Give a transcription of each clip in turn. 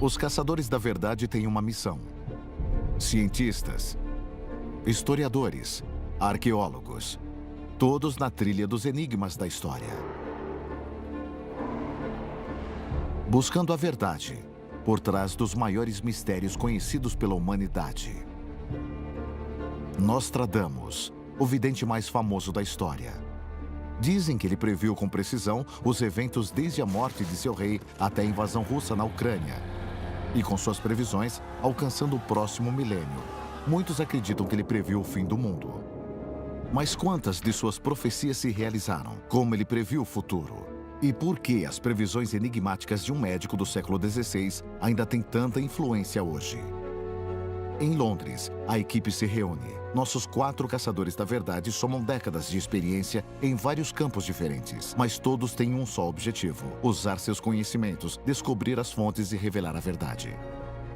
Os caçadores da verdade têm uma missão. Cientistas, historiadores, arqueólogos, todos na trilha dos enigmas da história. Buscando a verdade por trás dos maiores mistérios conhecidos pela humanidade. Nostradamus, o vidente mais famoso da história. Dizem que ele previu com precisão os eventos desde a morte de seu rei até a invasão russa na Ucrânia. E com suas previsões, alcançando o próximo milênio. Muitos acreditam que ele previu o fim do mundo. Mas quantas de suas profecias se realizaram? Como ele previu o futuro? E por que as previsões enigmáticas de um médico do século XVI ainda têm tanta influência hoje? Em Londres, a equipe se reúne. Nossos 4 caçadores da verdade somam décadas de experiência em vários campos diferentes, mas todos têm um só objetivo: usar seus conhecimentos, descobrir as fontes e revelar a verdade.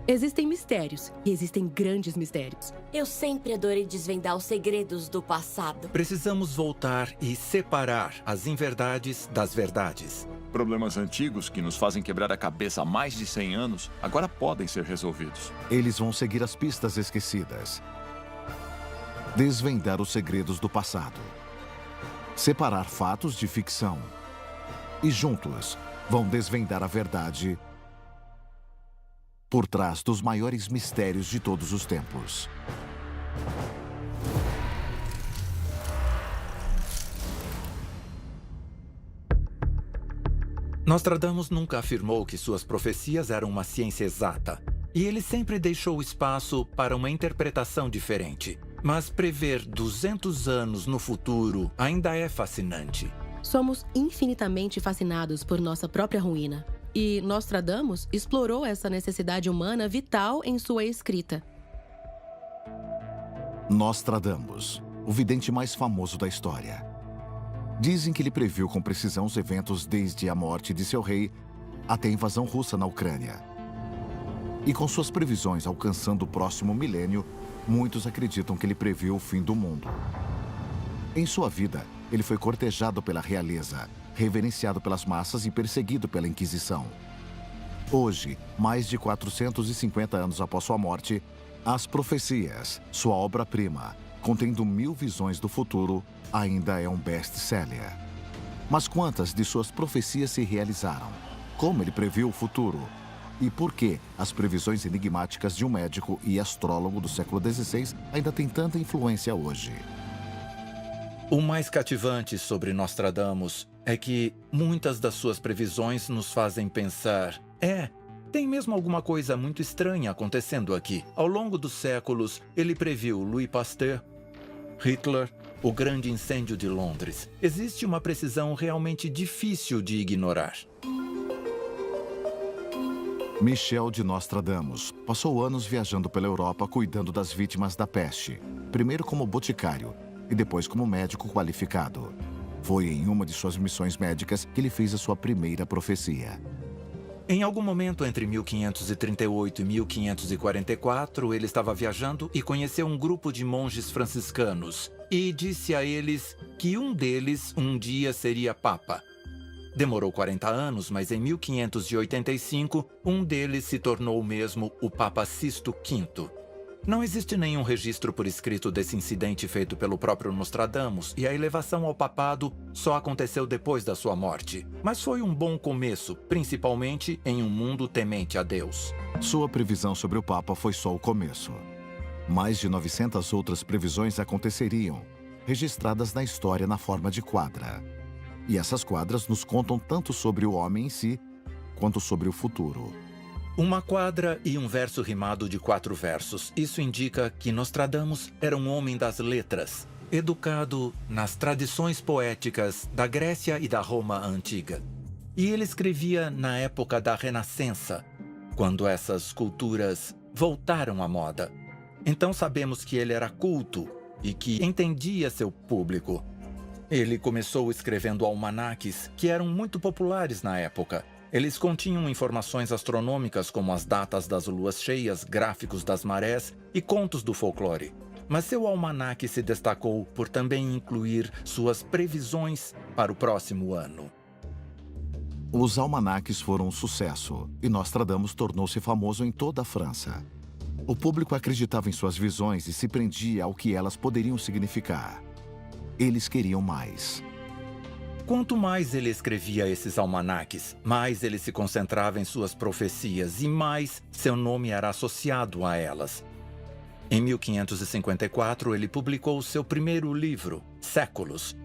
Existem mistérios, e existem grandes mistérios. Eu sempre adorei desvendar os segredos do passado. Precisamos voltar e separar as inverdades das verdades. Problemas antigos que nos fazem quebrar a cabeça há mais de 100 anos agora podem ser resolvidos. Eles vão seguir as pistas esquecidas. Desvendar os segredos do passado. Separar fatos de ficção. E juntos, vão desvendar a verdade por trás dos maiores mistérios de todos os tempos. Nostradamus nunca afirmou que suas profecias eram uma ciência exata. E ele sempre deixou espaço para uma interpretação diferente. Mas prever 200 anos no futuro ainda é fascinante. Somos infinitamente fascinados por nossa própria ruína. E Nostradamus explorou essa necessidade humana vital em sua escrita. Nostradamus, o vidente mais famoso da história. Dizem que ele previu com precisão os eventos desde a morte de seu rei até a invasão russa na Ucrânia. E com suas previsões alcançando o próximo milênio, muitos acreditam que ele previu o fim do mundo. Em sua vida, ele foi cortejado pela realeza, reverenciado pelas massas e perseguido pela Inquisição. Hoje, mais de 450 anos após sua morte, As Profecias, sua obra-prima, contendo 1000 visões do futuro, ainda é um best-seller. Mas quantas de suas profecias se realizaram? Como ele previu o futuro? E por que as previsões enigmáticas de um médico e astrólogo do século XVI ainda têm tanta influência hoje? O mais cativante sobre Nostradamus é que muitas das suas previsões nos fazem pensar: tem mesmo alguma coisa muito estranha acontecendo aqui. Ao longo dos séculos, ele previu Louis Pasteur, Hitler, o grande incêndio de Londres. Existe uma precisão realmente difícil de ignorar. Michel de Nostradamus passou anos viajando pela Europa cuidando das vítimas da peste, primeiro como boticário e depois como médico qualificado. Foi em uma de suas missões médicas que ele fez a sua primeira profecia. Em algum momento entre 1538 e 1544, ele estava viajando e conheceu um grupo de monges franciscanos e disse a eles que um deles um dia seria papa. Demorou 40 anos, mas em 1585, um deles se tornou mesmo o Papa Sisto V. Não existe nenhum registro por escrito desse incidente feito pelo próprio Nostradamus, e a elevação ao papado só aconteceu depois da sua morte. Mas foi um bom começo, principalmente em um mundo temente a Deus. Sua previsão sobre o Papa foi só o começo. Mais de 900 outras previsões aconteceriam, registradas na história na forma de quadra. E essas quadras nos contam tanto sobre o homem em si, quanto sobre o futuro. Uma quadra e um verso rimado de 4 versos. Isso indica que Nostradamus era um homem das letras, educado nas tradições poéticas da Grécia e da Roma antiga. E ele escrevia na época da Renascença, quando essas culturas voltaram à moda. Então sabemos que ele era culto e que entendia seu público. Ele começou escrevendo almanaques que eram muito populares na época. Eles continham informações astronômicas como as datas das luas cheias, gráficos das marés e contos do folclore. Mas seu almanaque se destacou por também incluir suas previsões para o próximo ano. Os almanaques foram um sucesso e Nostradamus tornou-se famoso em toda a França. O público acreditava em suas visões e se prendia ao que elas poderiam significar. Eles queriam mais. Quanto mais ele escrevia esses almanaques, mais ele se concentrava em suas profecias e mais seu nome era associado a elas. Em 1554, ele publicou seu primeiro livro, Séculos,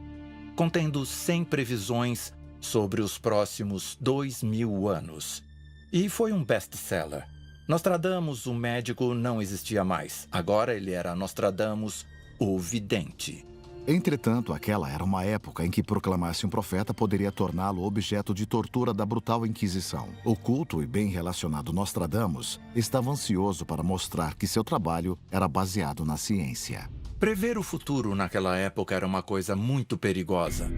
contendo 100 previsões sobre os próximos 2000 anos. E foi um best-seller. Nostradamus, o médico, não existia mais. Agora ele era Nostradamus, o vidente. Entretanto, aquela era uma época em que proclamar-se um profeta poderia torná-lo objeto de tortura da brutal Inquisição. O culto e bem relacionado Nostradamus estava ansioso para mostrar que seu trabalho era baseado na ciência. Prever o futuro naquela época era uma coisa muito perigosa.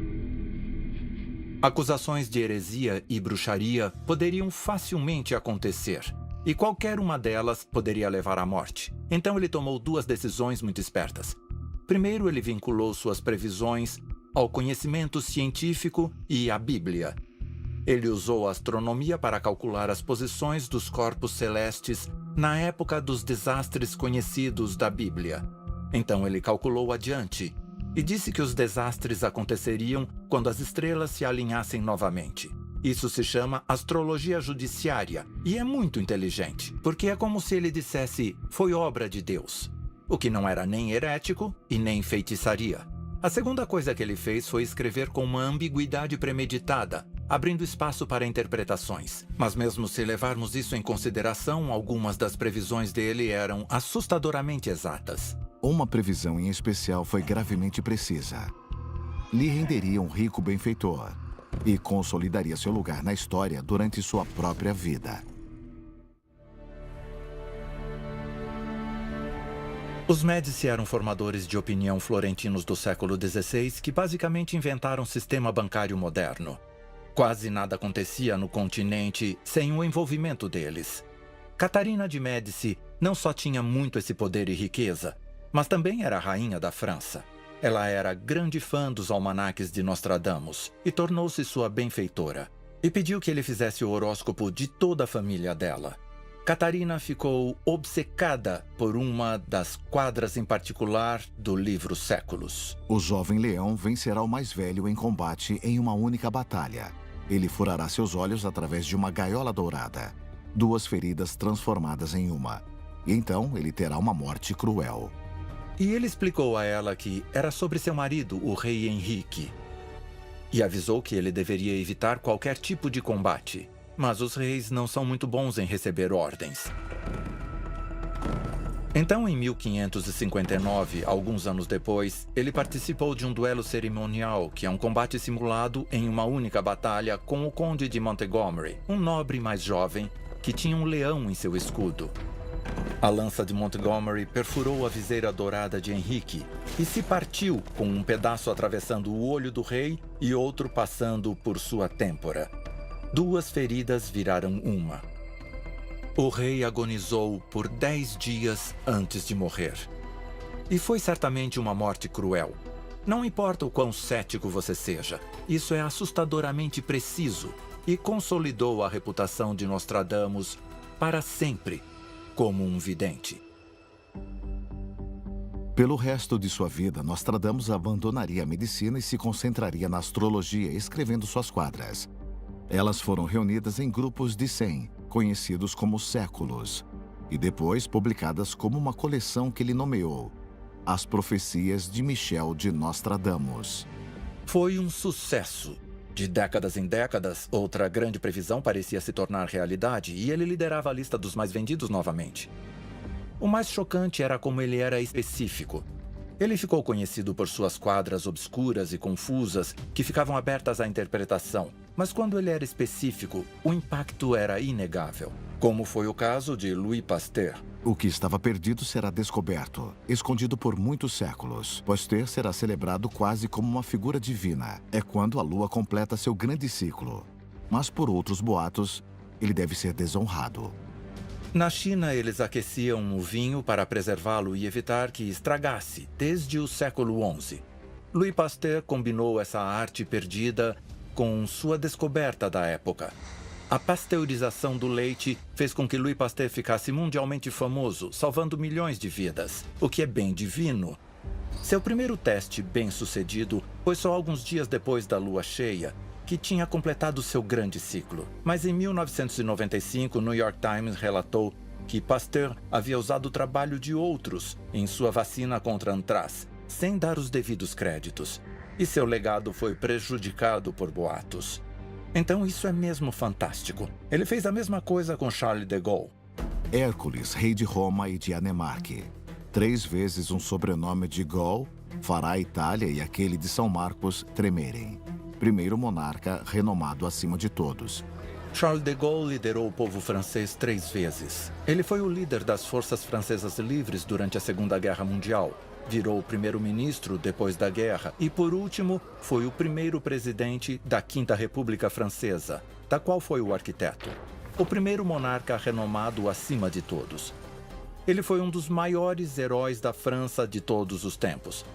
Acusações de heresia e bruxaria poderiam facilmente acontecer, e qualquer uma delas poderia levar à morte. Então ele tomou duas decisões muito espertas. Primeiro, ele vinculou suas previsões ao conhecimento científico e à Bíblia. Ele usou a astronomia para calcular as posições dos corpos celestes na época dos desastres conhecidos da Bíblia. Então ele calculou adiante e disse que os desastres aconteceriam quando as estrelas se alinhassem novamente. Isso se chama astrologia judiciária e é muito inteligente, porque é como se ele dissesse, foi obra de Deus. O que não era nem herético e nem feitiçaria. A segunda coisa que ele fez foi escrever com uma ambiguidade premeditada, abrindo espaço para interpretações. Mas mesmo se levarmos isso em consideração, algumas das previsões dele eram assustadoramente exatas. Uma previsão em especial foi gravemente precisa. Lhe renderia um rico benfeitor e consolidaria seu lugar na história durante sua própria vida. Os Médici eram formadores de opinião florentinos do século XVI que basicamente inventaram o sistema bancário moderno. Quase nada acontecia no continente sem o envolvimento deles. Catarina de Médici não só tinha muito esse poder e riqueza, mas também era a rainha da França. Ela era grande fã dos almanaques de Nostradamus e tornou-se sua benfeitora. E pediu que ele fizesse o horóscopo de toda a família dela. Catarina ficou obcecada por uma das quadras em particular do livro Séculos. O jovem leão vencerá o mais velho em combate em uma única batalha. Ele furará seus olhos através de uma gaiola dourada, 2 feridas transformadas em uma. E então ele terá uma morte cruel. E ele explicou a ela que era sobre seu marido, o rei Henrique. E avisou que ele deveria evitar qualquer tipo de combate. Mas os reis não são muito bons em receber ordens. Então, em 1559, alguns anos depois, ele participou de um duelo cerimonial, que é um combate simulado em uma única batalha com o conde de Montgomery, um nobre mais jovem que tinha um leão em seu escudo. A lança de Montgomery perfurou a viseira dourada de Henrique e se partiu, com um pedaço atravessando o olho do rei e outro passando por sua têmpora. 2 feridas viraram uma. O rei agonizou por 10 dias antes de morrer. E foi certamente uma morte cruel. Não importa o quão cético você seja, isso é assustadoramente preciso e consolidou a reputação de Nostradamus para sempre como um vidente. Pelo resto de sua vida, Nostradamus abandonaria a medicina e se concentraria na astrologia, escrevendo suas quadras. Elas foram reunidas em grupos de 100, conhecidos como séculos, e depois publicadas como uma coleção que ele nomeou As Profecias de Michel de Nostradamus. Foi um sucesso. De décadas em décadas, outra grande previsão parecia se tornar realidade e ele liderava a lista dos mais vendidos novamente. O mais chocante era como ele era específico. Ele ficou conhecido por suas quadras obscuras e confusas que ficavam abertas à interpretação. Mas quando ele era específico, o impacto era inegável. Como foi o caso de Louis Pasteur. O que estava perdido será descoberto, escondido por muitos séculos. Pasteur será celebrado quase como uma figura divina. É quando a lua completa seu grande ciclo. Mas por outros boatos, ele deve ser desonrado. Na China, eles aqueciam o vinho para preservá-lo e evitar que estragasse, desde o século XI. Louis Pasteur combinou essa arte perdida com sua descoberta da época. A pasteurização do leite fez com que Louis Pasteur ficasse mundialmente famoso, salvando milhões de vidas, o que é bem divino. Seu primeiro teste bem-sucedido foi só alguns dias depois da lua cheia, que tinha completado seu grande ciclo. Mas em 1995, o New York Times relatou que Pasteur havia usado o trabalho de outros em sua vacina contra antrás, sem dar os devidos créditos. E seu legado foi prejudicado por boatos. Então isso é mesmo fantástico. Ele fez a mesma coisa com Charles de Gaulle. Hércules, rei de Roma e de Anemarque. 3 vezes um sobrenome de Gaulle fará a Itália e aquele de São Marcos tremerem. Primeiro monarca renomado acima de todos. Charles de Gaulle liderou o povo francês 3 vezes. Ele foi o líder das forças francesas livres durante a Segunda Guerra Mundial. Virou o primeiro-ministro depois da guerra e, por último, foi o primeiro presidente da Quinta República Francesa, da qual foi o arquiteto. O primeiro monarca renomado acima de todos. Ele foi um dos maiores heróis da França de todos os tempos.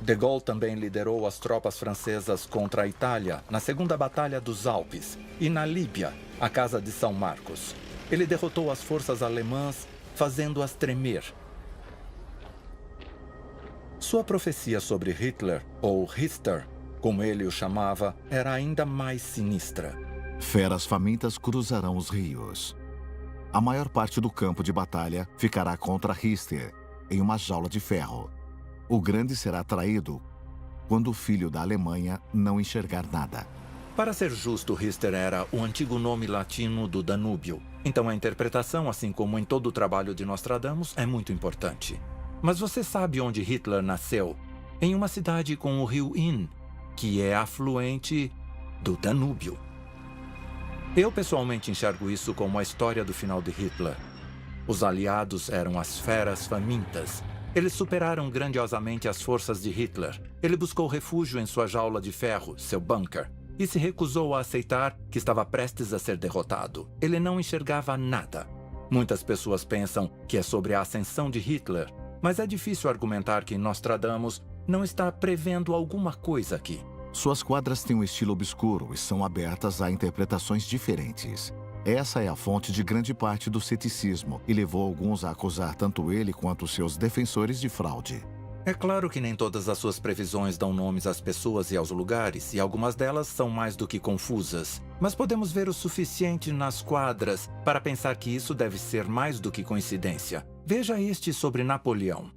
De Gaulle também liderou as tropas francesas contra a Itália na Segunda Batalha dos Alpes e na Líbia, a Casa de São Marcos. Ele derrotou as forças alemãs, fazendo-as tremer. Sua profecia sobre Hitler, ou Richter, como ele o chamava, era ainda mais sinistra. Feras famintas cruzarão os rios. A maior parte do campo de batalha ficará contra Richter, em uma jaula de ferro. O grande será traído quando o filho da Alemanha não enxergar nada. Para ser justo, Richter era o antigo nome latino do Danúbio. Então a interpretação, assim como em todo o trabalho de Nostradamus, é muito importante. Mas você sabe onde Hitler nasceu? Em uma cidade com o rio Inn, que é afluente do Danúbio. Eu pessoalmente enxergo isso como a história do final de Hitler. Os aliados eram as feras famintas. Eles superaram grandiosamente as forças de Hitler. Ele buscou refúgio em sua jaula de ferro, seu bunker, e se recusou a aceitar que estava prestes a ser derrotado. Ele não enxergava nada. Muitas pessoas pensam que é sobre a ascensão de Hitler, mas é difícil argumentar que Nostradamus não está prevendo alguma coisa aqui. Suas quadras têm um estilo obscuro e são abertas a interpretações diferentes. Essa é a fonte de grande parte do ceticismo e levou alguns a acusar tanto ele quanto seus defensores de fraude. É claro que nem todas as suas previsões dão nomes às pessoas e aos lugares, e algumas delas são mais do que confusas. Mas podemos ver o suficiente nas quadras para pensar que isso deve ser mais do que coincidência. Veja este sobre Napoleão.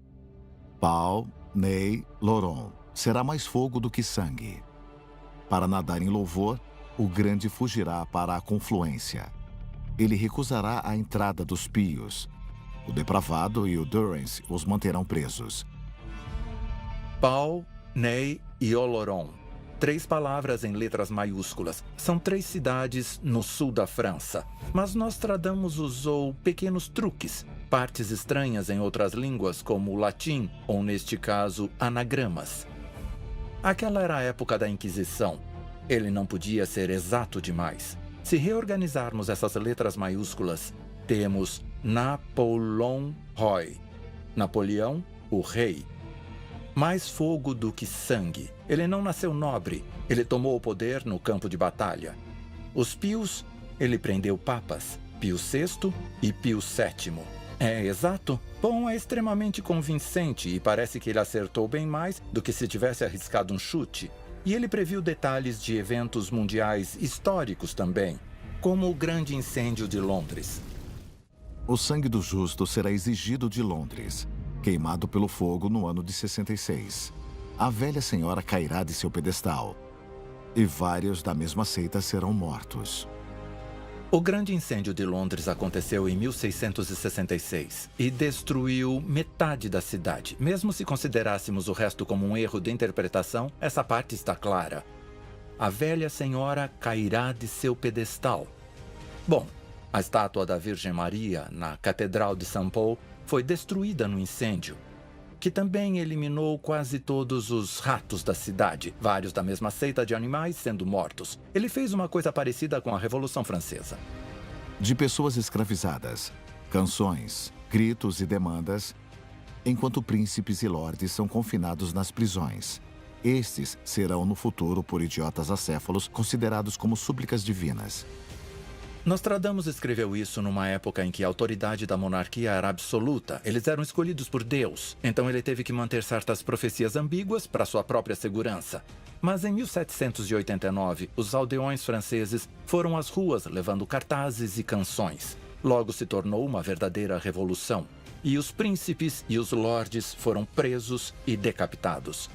Paul, Ney, Laurent. Será mais fogo do que sangue. Para nadar em louvor, o grande fugirá para a confluência. Ele recusará a entrada dos pios. O depravado e o Durance os manterão presos. Paul, Ney e Oloron. 3 palavras em letras maiúsculas. São 3 cidades no sul da França. Mas Nostradamus usou pequenos truques, partes estranhas em outras línguas, como o latim, ou neste caso, anagramas. Aquela era a época da Inquisição. Ele não podia ser exato demais. Se reorganizarmos essas letras maiúsculas, temos Napoleon Roy. Napoleão, o rei. Mais fogo do que sangue. Ele não nasceu nobre. Ele tomou o poder no campo de batalha. Os pios, ele prendeu papas. Pio VI e Pio VII. É exato? Bom, é extremamente convincente e parece que ele acertou bem mais do que se tivesse arriscado um chute. E ele previu detalhes de eventos mundiais históricos também, como o grande incêndio de Londres. O sangue do justo será exigido de Londres, queimado pelo fogo no ano de 66. A velha senhora cairá de seu pedestal, e vários da mesma seita serão mortos. O grande incêndio de Londres aconteceu em 1666 e destruiu metade da cidade. Mesmo se considerássemos o resto como um erro de interpretação, essa parte está clara. A velha senhora cairá de seu pedestal. Bom, a estátua da Virgem Maria na Catedral de São Paulo foi destruída no incêndio, que também eliminou quase todos os ratos da cidade, vários da mesma seita de animais sendo mortos. Ele fez uma coisa parecida com a Revolução Francesa. De pessoas escravizadas, canções, gritos e demandas, enquanto príncipes e lordes são confinados nas prisões. Estes serão no futuro, por idiotas acéfalos, considerados como súplicas divinas. Nostradamus escreveu isso numa época em que a autoridade da monarquia era absoluta. Eles eram escolhidos por Deus. Então ele teve que manter certas profecias ambíguas para sua própria segurança. Mas em 1789, os aldeões franceses foram às ruas levando cartazes e canções. Logo se tornou uma verdadeira revolução. E os príncipes e os lordes foram presos e decapitados.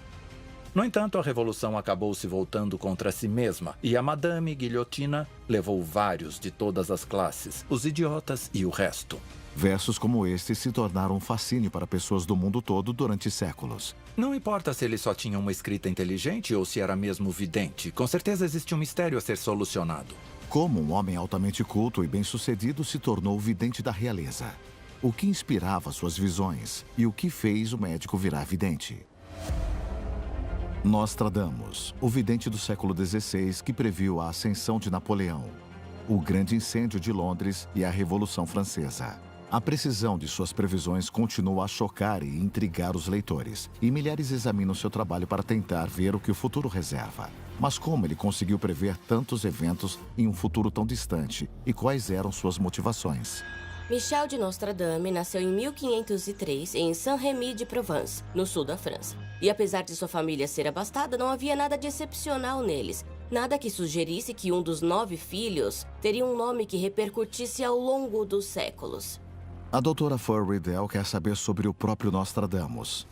No entanto, a revolução acabou se voltando contra si mesma e a Madame Guilhotina levou vários de todas as classes, os idiotas e o resto. Versos como este se tornaram um fascínio para pessoas do mundo todo durante séculos. Não importa se ele só tinha uma escrita inteligente ou se era mesmo vidente, com certeza existe um mistério a ser solucionado. Como um homem altamente culto e bem-sucedido se tornou o vidente da realeza? O que inspirava suas visões e o que fez o médico virar vidente? Nostradamus, o vidente do século XVI que previu a ascensão de Napoleão, o grande incêndio de Londres e a Revolução Francesa. A precisão de suas previsões continua a chocar e intrigar os leitores, e milhares examinam seu trabalho para tentar ver o que o futuro reserva. Mas como ele conseguiu prever tantos eventos em um futuro tão distante, e quais eram suas motivações? Michel de Nostradame nasceu em 1503 em Saint-Rémy de Provence, no sul da França. E apesar de sua família ser abastada, não havia nada de excepcional neles. Nada que sugerisse que um dos 9 filhos teria um nome que repercutisse ao longo dos séculos. A doutora Fur Riddell quer saber sobre o próprio Nostradamus.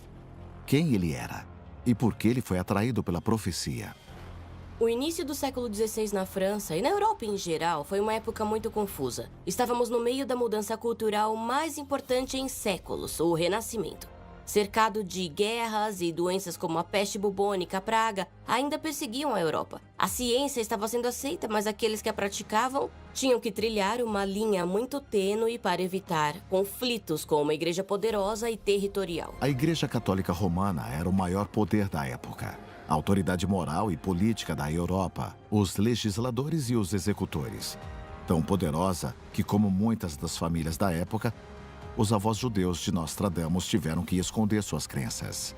Quem ele era e por que ele foi atraído pela profecia. O início do século XVI na França e na Europa em geral foi uma época muito confusa. Estávamos no meio da mudança cultural mais importante em séculos, o Renascimento. Cercado de guerras e doenças como a peste bubônica, a praga, ainda perseguiam a Europa. A ciência estava sendo aceita, mas aqueles que a praticavam tinham que trilhar uma linha muito tênue para evitar conflitos com uma igreja poderosa e territorial. A Igreja Católica Romana era o maior poder da época. A autoridade moral e política da Europa, os legisladores e os executores. Tão poderosa que, como muitas das famílias da época, os avós judeus de Nostradamus tiveram que esconder suas crenças.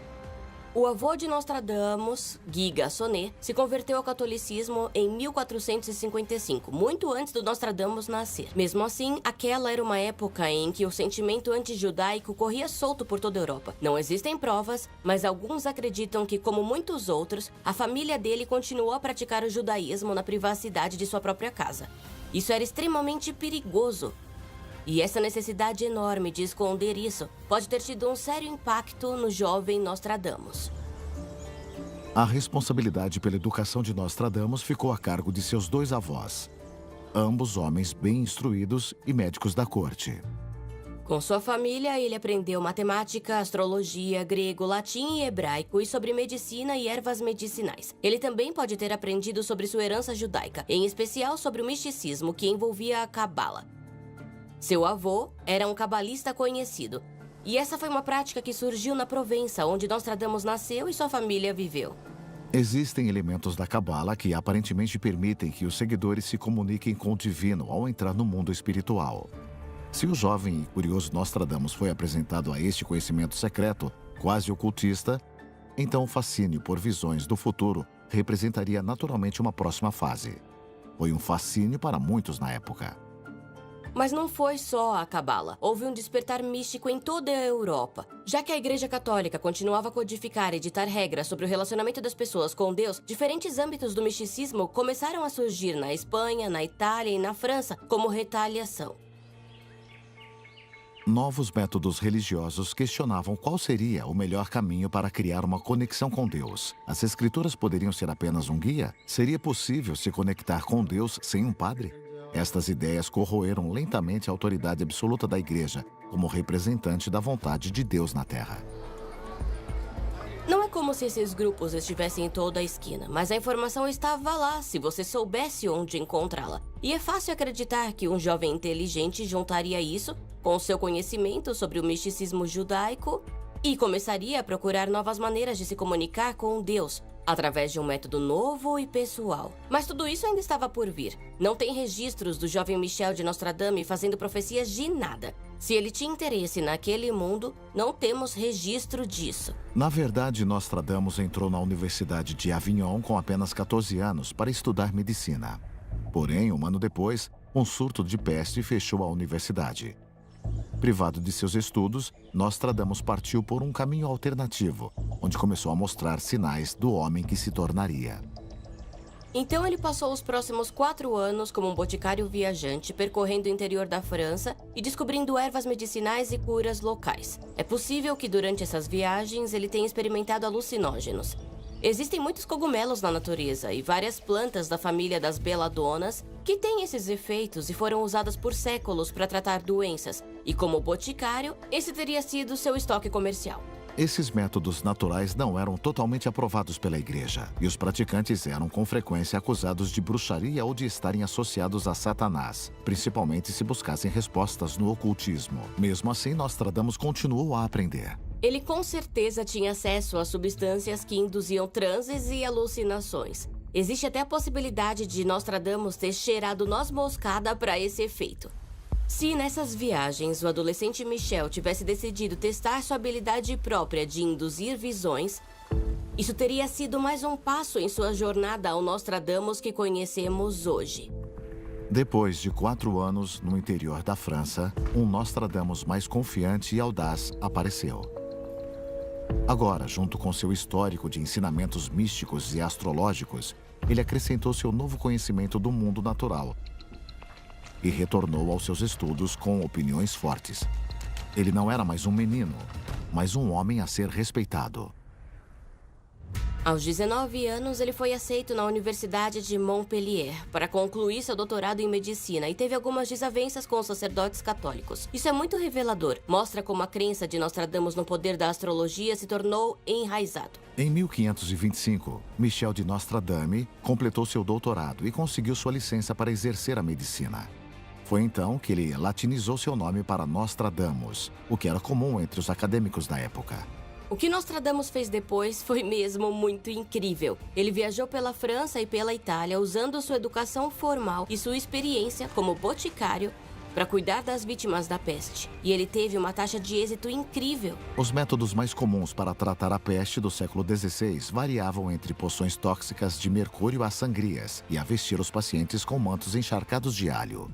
O avô de Nostradamus, Guy Gassonet, se converteu ao catolicismo em 1455, muito antes do Nostradamus nascer. Mesmo assim, aquela era uma época em que o sentimento anti-judaico corria solto por toda a Europa. Não existem provas, mas alguns acreditam que, como muitos outros, a família dele continuou a praticar o judaísmo na privacidade de sua própria casa. Isso era extremamente perigoso. E essa necessidade enorme de esconder isso pode ter tido um sério impacto no jovem Nostradamus. A responsabilidade pela educação de Nostradamus ficou a cargo de seus 2 avós, ambos homens bem instruídos e médicos da corte. Com sua família, ele aprendeu matemática, astrologia, grego, latim e hebraico e sobre medicina e ervas medicinais. Ele também pode ter aprendido sobre sua herança judaica, em especial sobre o misticismo que envolvia a cabala. Seu avô era um cabalista conhecido. E essa foi uma prática que surgiu na Provença, onde Nostradamus nasceu e sua família viveu. Existem elementos da cabala que aparentemente permitem que os seguidores se comuniquem com o divino ao entrar no mundo espiritual. Se o jovem e curioso Nostradamus foi apresentado a este conhecimento secreto, quase ocultista, então o fascínio por visões do futuro representaria naturalmente uma próxima fase. Foi um fascínio para muitos na época. Mas não foi só a cabala. Houve um despertar místico em toda a Europa. Já que a Igreja Católica continuava a codificar e ditar regras sobre o relacionamento das pessoas com Deus, diferentes âmbitos do misticismo começaram a surgir na Espanha, na Itália e na França como retaliação. Novos métodos religiosos questionavam qual seria o melhor caminho para criar uma conexão com Deus. As escrituras poderiam ser apenas um guia? Seria possível se conectar com Deus sem um padre? Estas ideias corroeram lentamente a autoridade absoluta da Igreja, como representante da vontade de Deus na Terra. Não é como se esses grupos estivessem em toda a esquina, mas a informação estava lá, se você soubesse onde encontrá-la. E é fácil acreditar que um jovem inteligente juntaria isso com seu conhecimento sobre o misticismo judaico e começaria a procurar novas maneiras de se comunicar com Deus, através de um método novo e pessoal. Mas tudo isso ainda estava por vir. Não tem registros do jovem Michel de Nostradame fazendo profecias de nada. Se ele tinha interesse naquele mundo, não temos registro disso. Na verdade, Nostradamus entrou na Universidade de Avignon com apenas 14 anos para estudar medicina. Porém, um ano depois, um surto de peste fechou a universidade. Privado de seus estudos, Nostradamus partiu por um caminho alternativo, onde começou a mostrar sinais do homem que se tornaria. Então ele passou os próximos 4 anos como um boticário viajante, percorrendo o interior da França e descobrindo ervas medicinais e curas locais. É possível que durante essas viagens ele tenha experimentado alucinógenos. Existem muitos cogumelos na natureza e várias plantas da família das beladonas que têm esses efeitos e foram usadas por séculos para tratar doenças. E como boticário, esse teria sido seu estoque comercial. Esses métodos naturais não eram totalmente aprovados pela igreja, e os praticantes eram com frequência acusados de bruxaria ou de estarem associados a Satanás, principalmente se buscassem respostas no ocultismo. Mesmo assim, Nostradamus continuou a aprender. Ele com certeza tinha acesso a substâncias que induziam transes e alucinações. Existe até a possibilidade de Nostradamus ter cheirado noz moscada para esse efeito. Se nessas viagens o adolescente Michel tivesse decidido testar sua habilidade própria de induzir visões, isso teria sido mais um passo em sua jornada ao Nostradamus que conhecemos hoje. Depois de 4 anos no interior da França, um Nostradamus mais confiante e audaz apareceu. Agora, junto com seu histórico de ensinamentos místicos e astrológicos, ele acrescentou seu novo conhecimento do mundo natural e retornou aos seus estudos com opiniões fortes. Ele não era mais um menino, mas um homem a ser respeitado. Aos 19 anos, ele foi aceito na Universidade de Montpellier para concluir seu doutorado em medicina e teve algumas desavenças com os sacerdotes católicos. Isso é muito revelador. Mostra como a crença de Nostradamus no poder da astrologia se tornou enraizado. Em 1525, Michel de Nostradame completou seu doutorado e conseguiu sua licença para exercer a medicina. Foi então que ele latinizou seu nome para Nostradamus, o que era comum entre os acadêmicos da época. O que Nostradamus fez depois foi mesmo muito incrível. Ele viajou pela França e pela Itália usando sua educação formal e sua experiência como boticário para cuidar das vítimas da peste. E ele teve uma taxa de êxito incrível. Os métodos mais comuns para tratar a peste do século XVI variavam entre poções tóxicas de mercúrio a sangrias e a vestir os pacientes com mantos encharcados de alho.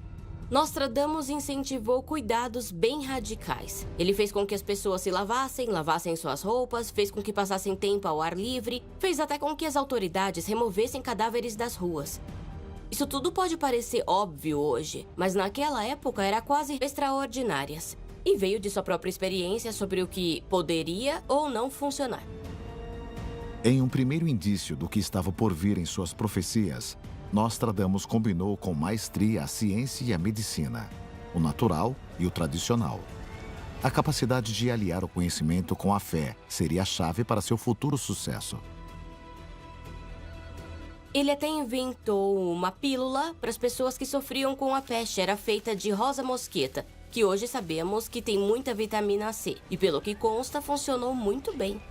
Nostradamus incentivou cuidados bem radicais. Ele fez com que as pessoas se lavassem suas roupas, fez com que passassem tempo ao ar livre, fez até com que as autoridades removessem cadáveres das ruas. Isso tudo pode parecer óbvio hoje, mas naquela época era quase extraordinárias. E veio de sua própria experiência sobre o que poderia ou não funcionar. Em um primeiro indício do que estava por vir em suas profecias, Nostradamus combinou com maestria a ciência e a medicina, o natural e o tradicional. A capacidade de aliar o conhecimento com a fé seria a chave para seu futuro sucesso. Ele até inventou uma pílula para as pessoas que sofriam com a peste. Era feita de rosa mosqueta, que hoje sabemos que tem muita vitamina C. E pelo que consta, funcionou muito bem.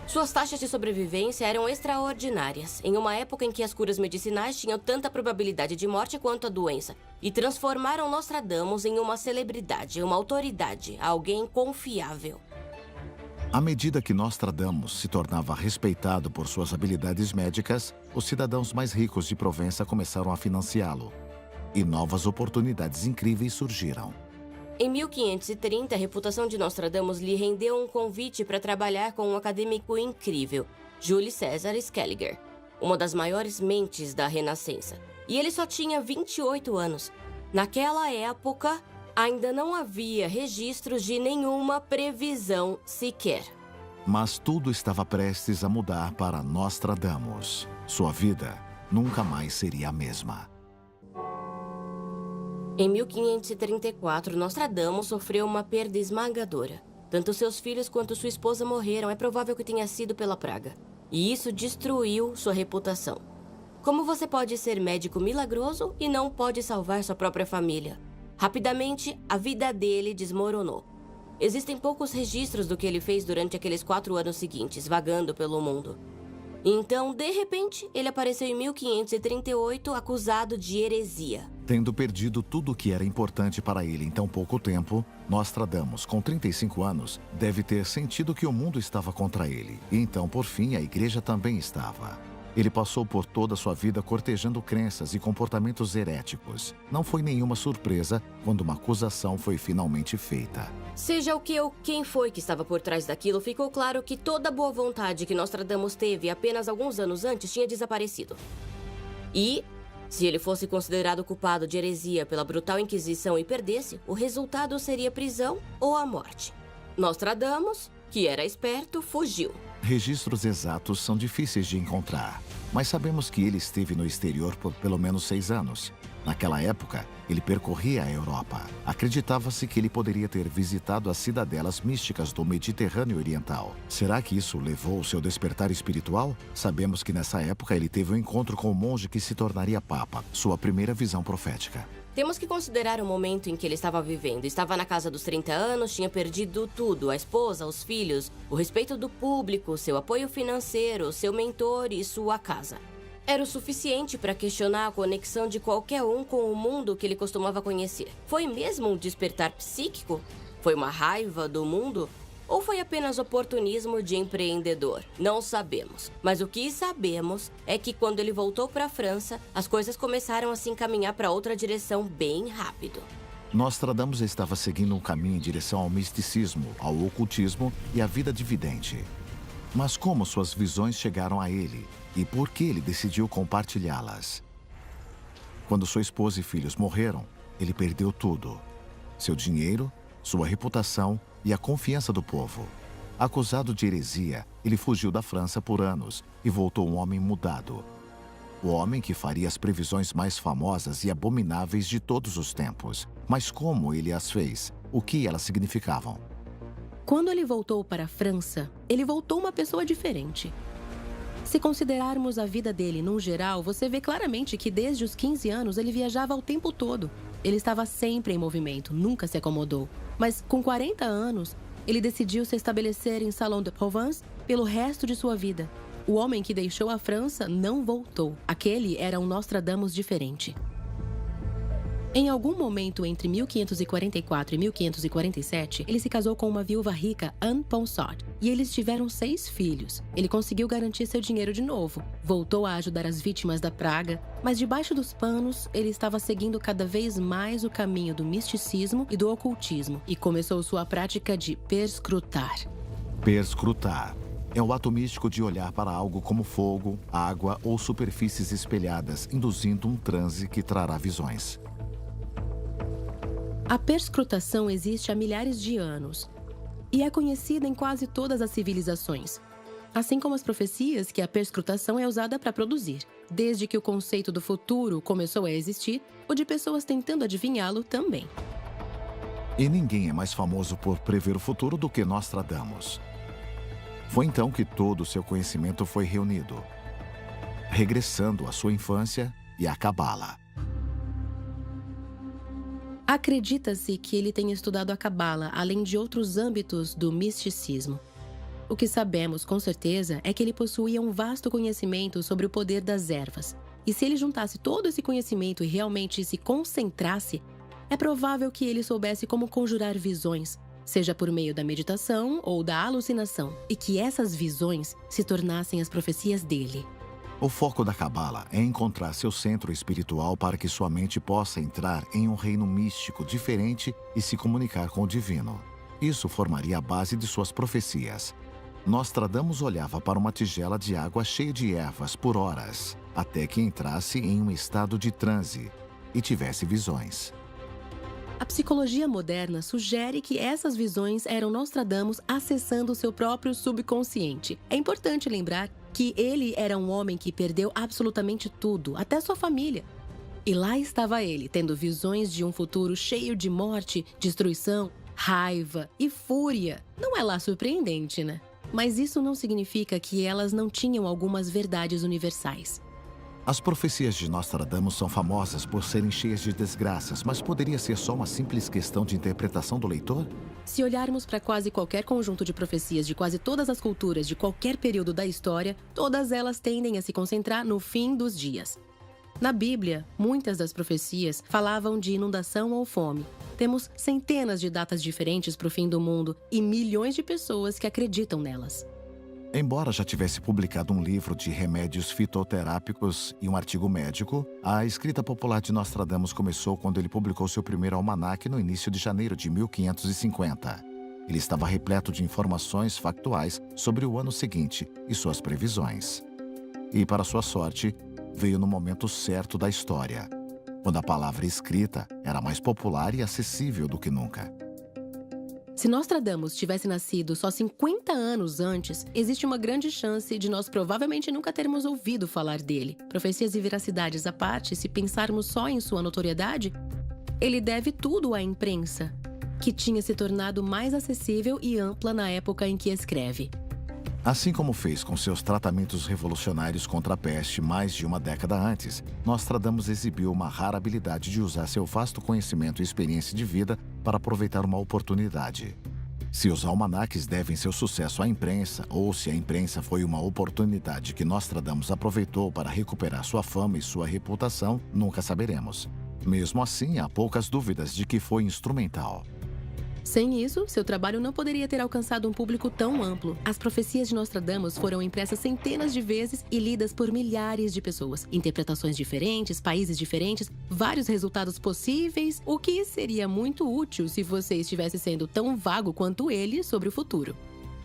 Suas taxas de sobrevivência eram extraordinárias, em uma época em que as curas medicinais tinham tanta probabilidade de morte quanto a doença, e transformaram Nostradamus em uma celebridade, uma autoridade, alguém confiável. À medida que Nostradamus se tornava respeitado por suas habilidades médicas, os cidadãos mais ricos de Provença começaram a financiá-lo, e novas oportunidades incríveis surgiram. Em 1530, a reputação de Nostradamus lhe rendeu um convite para trabalhar com um acadêmico incrível, Júlio César Scaliger, uma das maiores mentes da Renascença. E ele só tinha 28 anos. Naquela época, ainda não havia registros de nenhuma previsão sequer. Mas tudo estava prestes a mudar para Nostradamus. Sua vida nunca mais seria a mesma. Em 1534, Nostradamus sofreu uma perda esmagadora. Tanto seus filhos quanto sua esposa morreram. É provável que tenha sido pela praga. E isso destruiu sua reputação. Como você pode ser médico milagroso e não pode salvar sua própria família? Rapidamente, a vida dele desmoronou. Existem poucos registros do que ele fez durante aqueles 4 anos seguintes, vagando pelo mundo. Então, de repente, ele apareceu em 1538 acusado de heresia. Tendo perdido tudo o que era importante para ele em tão pouco tempo, Nostradamus, com 35 anos, deve ter sentido que o mundo estava contra ele. E então, por fim, a igreja também estava. Ele passou por toda a sua vida cortejando crenças e comportamentos heréticos. Não foi nenhuma surpresa quando uma acusação foi finalmente feita. Seja o que ou quem foi que estava por trás daquilo, ficou claro que toda a boa vontade que Nostradamus teve apenas alguns anos antes tinha desaparecido. E, se ele fosse considerado culpado de heresia pela brutal Inquisição e perdesse, o resultado seria prisão ou a morte. Nostradamus, que era esperto, fugiu. Registros exatos são difíceis de encontrar, mas sabemos que ele esteve no exterior por pelo menos 6 anos. Naquela época, ele percorria a Europa. Acreditava-se que ele poderia ter visitado as cidadelas místicas do Mediterrâneo Oriental. Será que isso levou ao seu despertar espiritual? Sabemos que nessa época ele teve um encontro com o monge que se tornaria papa, sua primeira visão profética. Temos que considerar o momento em que ele estava vivendo. Estava na casa dos 30 anos, tinha perdido tudo: a esposa, os filhos, o respeito do público, seu apoio financeiro, seu mentor e sua casa. Era o suficiente para questionar a conexão de qualquer um com o mundo que ele costumava conhecer. Foi mesmo um despertar psíquico? Foi uma raiva do mundo? Ou foi apenas oportunismo de empreendedor? Não sabemos. Mas o que sabemos é que quando ele voltou para a França, as coisas começaram a se encaminhar para outra direção bem rápido. Nostradamus estava seguindo um caminho em direção ao misticismo, ao ocultismo e à vida de vidente. Mas como suas visões chegaram a ele e por que ele decidiu compartilhá-las? Quando sua esposa e filhos morreram, ele perdeu tudo: seu dinheiro, sua reputação e a confiança do povo. Acusado de heresia, ele fugiu da França por anos e voltou um homem mudado. O homem que faria as previsões mais famosas e abomináveis de todos os tempos. Mas como ele as fez? O que elas significavam? Quando ele voltou para a França, ele voltou uma pessoa diferente. Se considerarmos a vida dele num geral, você vê claramente que desde os 15 anos ele viajava o tempo todo. Ele estava sempre em movimento, nunca se acomodou. Mas com 40 anos, ele decidiu se estabelecer em Salon de Provence pelo resto de sua vida. O homem que deixou a França não voltou. Aquele era um Nostradamus diferente. Em algum momento entre 1544 e 1547, ele se casou com uma viúva rica, Anne Ponsard, e eles tiveram 6 filhos. Ele conseguiu garantir seu dinheiro de novo, voltou a ajudar as vítimas da praga, mas debaixo dos panos, ele estava seguindo cada vez mais o caminho do misticismo e do ocultismo, e começou sua prática de perscrutar. Perscrutar é o ato místico de olhar para algo como fogo, água ou superfícies espelhadas, induzindo um transe que trará visões. A perscrutação existe há milhares de anos e é conhecida em quase todas as civilizações, assim como as profecias que a perscrutação é usada para produzir. Desde que o conceito do futuro começou a existir, o de pessoas tentando adivinhá-lo também. E ninguém é mais famoso por prever o futuro do que Nostradamus. Foi então que todo o seu conhecimento foi reunido, regressando à sua infância e à Cabala. Acredita-se que ele tenha estudado a Cabala, além de outros âmbitos do misticismo. O que sabemos com certeza é que ele possuía um vasto conhecimento sobre o poder das ervas. E se ele juntasse todo esse conhecimento e realmente se concentrasse, é provável que ele soubesse como conjurar visões, seja por meio da meditação ou da alucinação, e que essas visões se tornassem as profecias dele. O foco da Cabala é encontrar seu centro espiritual para que sua mente possa entrar em um reino místico diferente e se comunicar com o divino. Isso formaria a base de suas profecias. Nostradamus olhava para uma tigela de água cheia de ervas por horas, até que entrasse em um estado de transe e tivesse visões. A psicologia moderna sugere que essas visões eram Nostradamus acessando seu próprio subconsciente. É importante lembrar que ele era um homem que perdeu absolutamente tudo, até sua família. E lá estava ele, tendo visões de um futuro cheio de morte, destruição, raiva e fúria. Não é lá surpreendente, né? Mas isso não significa que elas não tinham algumas verdades universais. As profecias de Nostradamus são famosas por serem cheias de desgraças, mas poderia ser só uma simples questão de interpretação do leitor? Se olharmos para quase qualquer conjunto de profecias de quase todas as culturas de qualquer período da história, todas elas tendem a se concentrar no fim dos dias. Na Bíblia, muitas das profecias falavam de inundação ou fome. Temos centenas de datas diferentes para o fim do mundo e milhões de pessoas que acreditam nelas. Embora já tivesse publicado um livro de remédios fitoterápicos e um artigo médico, a escrita popular de Nostradamus começou quando ele publicou seu primeiro almanaque no início de janeiro de 1550. Ele estava repleto de informações factuais sobre o ano seguinte e suas previsões. E, para sua sorte, veio no momento certo da história, quando a palavra escrita era mais popular e acessível do que nunca. Se Nostradamus tivesse nascido só 50 anos antes, existe uma grande chance de nós provavelmente nunca termos ouvido falar dele. Profecias e veracidades à parte, se pensarmos só em sua notoriedade, ele deve tudo à imprensa, que tinha se tornado mais acessível e ampla na época em que escreve. Assim como fez com seus tratamentos revolucionários contra a peste mais de uma década antes, Nostradamus exibiu uma rara habilidade de usar seu vasto conhecimento e experiência de vida para aproveitar uma oportunidade. Se os almanaques devem seu sucesso à imprensa, ou se a imprensa foi uma oportunidade que Nostradamus aproveitou para recuperar sua fama e sua reputação, nunca saberemos. Mesmo assim, há poucas dúvidas de que foi instrumental. Sem isso, seu trabalho não poderia ter alcançado um público tão amplo. As profecias de Nostradamus foram impressas centenas de vezes e lidas por milhares de pessoas. Interpretações diferentes, países diferentes, vários resultados possíveis, o que seria muito útil se você estivesse sendo tão vago quanto ele sobre o futuro.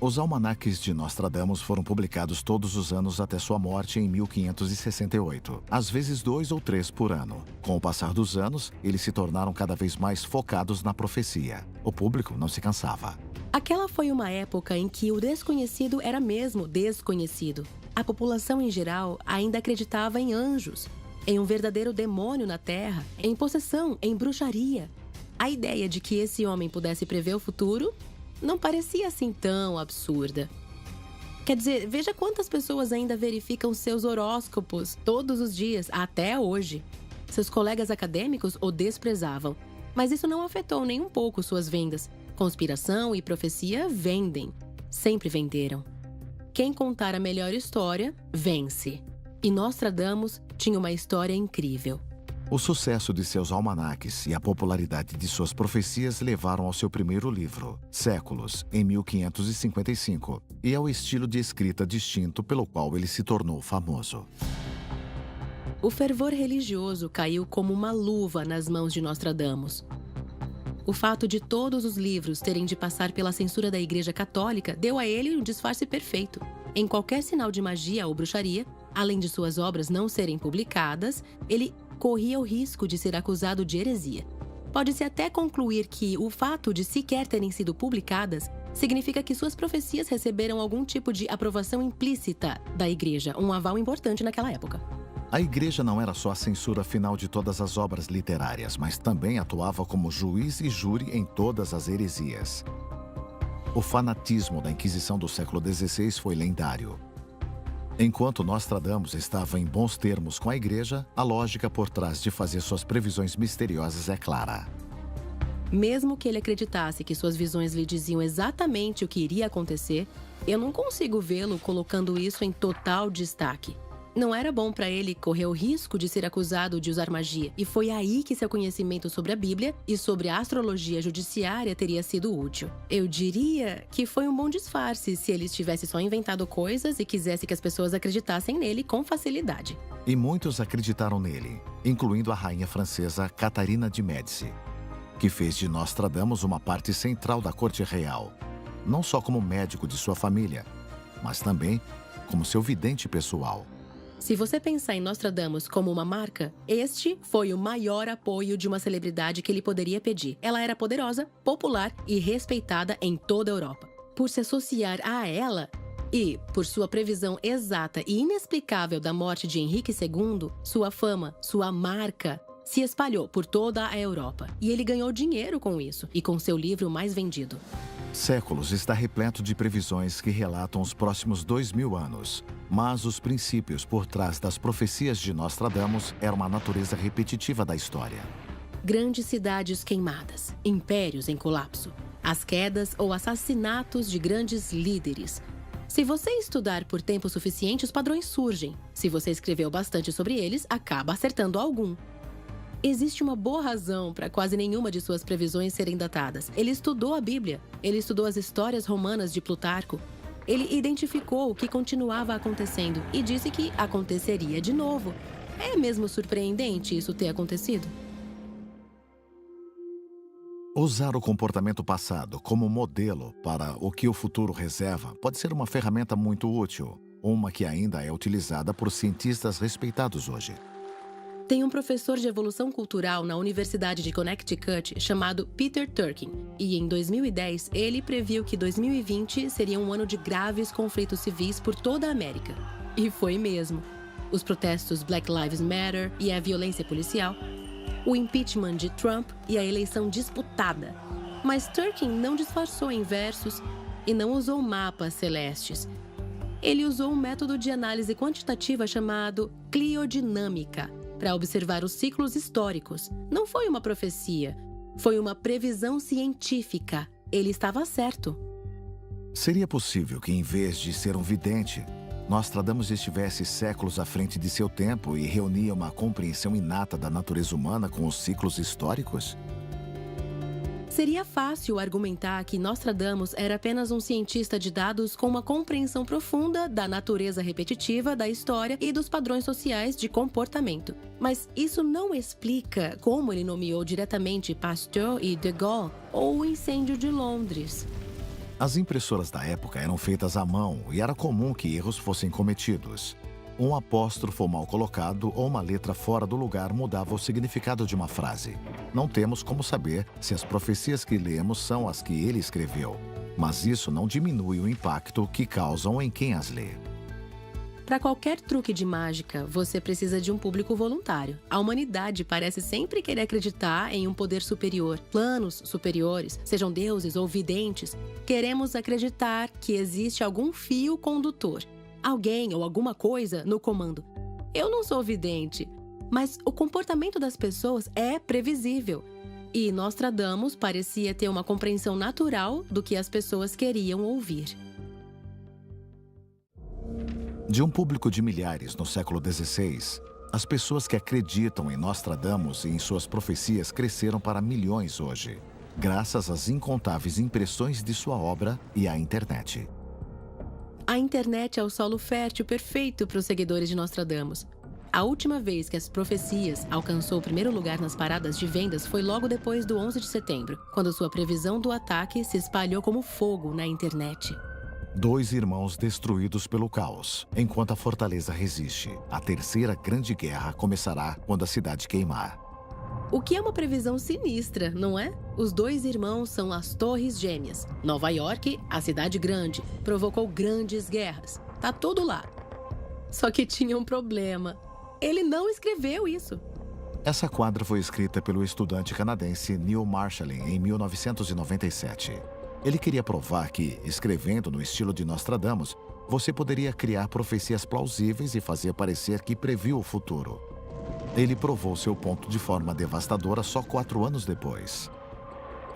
Os almanaques de Nostradamus foram publicados todos os anos até sua morte em 1568, às vezes 2 ou 3 por ano. Com o passar dos anos, eles se tornaram cada vez mais focados na profecia. O público não se cansava. Aquela foi uma época em que o desconhecido era mesmo desconhecido. A população em geral ainda acreditava em anjos, em um verdadeiro demônio na Terra, em possessão, em bruxaria. A ideia de que esse homem pudesse prever o futuro não parecia assim tão absurda. Quer dizer, veja quantas pessoas ainda verificam seus horóscopos todos os dias, até hoje. Seus colegas acadêmicos o desprezavam, mas isso não afetou nem um pouco suas vendas. Conspiração e profecia vendem. Sempre venderam. Quem contar a melhor história, vence. E Nostradamus tinha uma história incrível. O sucesso de seus almanaques e a popularidade de suas profecias levaram ao seu primeiro livro, Séculos, em 1555, e ao estilo de escrita distinto pelo qual ele se tornou famoso. O fervor religioso caiu como uma luva nas mãos de Nostradamus. O fato de todos os livros terem de passar pela censura da Igreja Católica deu a ele um disfarce perfeito. Em qualquer sinal de magia ou bruxaria, além de suas obras não serem publicadas, ele corria o risco de ser acusado de heresia. Pode-se até concluir que o fato de sequer terem sido publicadas significa que suas profecias receberam algum tipo de aprovação implícita da Igreja, um aval importante naquela época. A Igreja não era só a censura final de todas as obras literárias, mas também atuava como juiz e júri em todas as heresias. O fanatismo da Inquisição do século XVI foi lendário. Enquanto Nostradamus estava em bons termos com a Igreja, a lógica por trás de fazer suas previsões misteriosas é clara. Mesmo que ele acreditasse que suas visões lhe diziam exatamente o que iria acontecer, eu não consigo vê-lo colocando isso em total destaque. Não era bom para ele correr o risco de ser acusado de usar magia, e foi aí que seu conhecimento sobre a Bíblia e sobre a astrologia judiciária teria sido útil. Eu diria que foi um bom disfarce se ele tivesse só inventado coisas e quisesse que as pessoas acreditassem nele com facilidade. E muitos acreditaram nele, incluindo a rainha francesa Catarina de Médici, que fez de Nostradamus uma parte central da corte real, não só como médico de sua família, mas também como seu vidente pessoal. Se você pensar em Nostradamus como uma marca, este foi o maior apoio de uma celebridade que ele poderia pedir. Ela era poderosa, popular e respeitada em toda a Europa. Por se associar a ela e por sua previsão exata e inexplicável da morte de Henrique II, sua fama, sua marca, se espalhou por toda a Europa. E ele ganhou dinheiro com isso e com seu livro mais vendido. Séculos está repleto de previsões que relatam os próximos 2000 anos. Mas os princípios por trás das profecias de Nostradamus eram uma natureza repetitiva da história. Grandes cidades queimadas, impérios em colapso, as quedas ou assassinatos de grandes líderes. Se você estudar por tempo suficiente, os padrões surgem. Se você escreveu bastante sobre eles, acaba acertando algum. Existe uma boa razão para quase nenhuma de suas previsões serem datadas. Ele estudou a Bíblia, ele estudou as histórias romanas de Plutarco. Ele identificou o que continuava acontecendo e disse que aconteceria de novo. É mesmo surpreendente isso ter acontecido? Usar o comportamento passado como modelo para o que o futuro reserva pode ser uma ferramenta muito útil, uma que ainda é utilizada por cientistas respeitados hoje. Tem um professor de evolução cultural na Universidade de Connecticut chamado Peter Turkin. E em 2010, ele previu que 2020 seria um ano de graves conflitos civis por toda a América. E foi mesmo. Os protestos Black Lives Matter e a violência policial, o impeachment de Trump e a eleição disputada. Mas Turkin não disfarçou em versos e não usou mapas celestes. Ele usou um método de análise quantitativa chamado cliodinâmica, para observar os ciclos históricos. Não foi uma profecia, foi uma previsão científica. Ele estava certo. Seria possível que, em vez de ser um vidente, Nostradamus estivesse séculos à frente de seu tempo e reunia uma compreensão inata da natureza humana com os ciclos históricos? Seria fácil argumentar que Nostradamus era apenas um cientista de dados com uma compreensão profunda da natureza repetitiva da história e dos padrões sociais de comportamento. Mas isso não explica como ele nomeou diretamente Pasteur e de Gaulle ou o incêndio de Londres. As impressoras da época eram feitas à mão e era comum que erros fossem cometidos. Um apóstrofo mal colocado ou uma letra fora do lugar mudava o significado de uma frase. Não temos como saber se as profecias que lemos são as que ele escreveu, mas isso não diminui o impacto que causam em quem as lê. Para qualquer truque de mágica, você precisa de um público voluntário. A humanidade parece sempre querer acreditar em um poder superior, planos superiores, sejam deuses ou videntes. Queremos acreditar que existe algum fio condutor. Alguém ou alguma coisa no comando. Eu não sou vidente, mas o comportamento das pessoas é previsível. E Nostradamus parecia ter uma compreensão natural do que as pessoas queriam ouvir. De um público de milhares no século XVI, as pessoas que acreditam em Nostradamus e em suas profecias cresceram para milhões hoje, graças às incontáveis impressões de sua obra e à internet. A internet é o solo fértil perfeito para os seguidores de Nostradamus. A última vez que as profecias alcançou o primeiro lugar nas paradas de vendas foi logo depois do 11 de setembro, quando sua previsão do ataque se espalhou como fogo na internet. 2 irmãos destruídos pelo caos, enquanto a fortaleza resiste. A terceira grande guerra começará quando a cidade queimar. O que é uma previsão sinistra, não é? Os 2 irmãos são as Torres Gêmeas. Nova York, a cidade grande, provocou grandes guerras. Tá tudo lá. Só que tinha um problema. Ele não escreveu isso. Essa quadra foi escrita pelo estudante canadense Neil Marshalling em 1997. Ele queria provar que, escrevendo no estilo de Nostradamus, você poderia criar profecias plausíveis e fazer parecer que previu o futuro. Ele provou seu ponto de forma devastadora só 4 anos depois.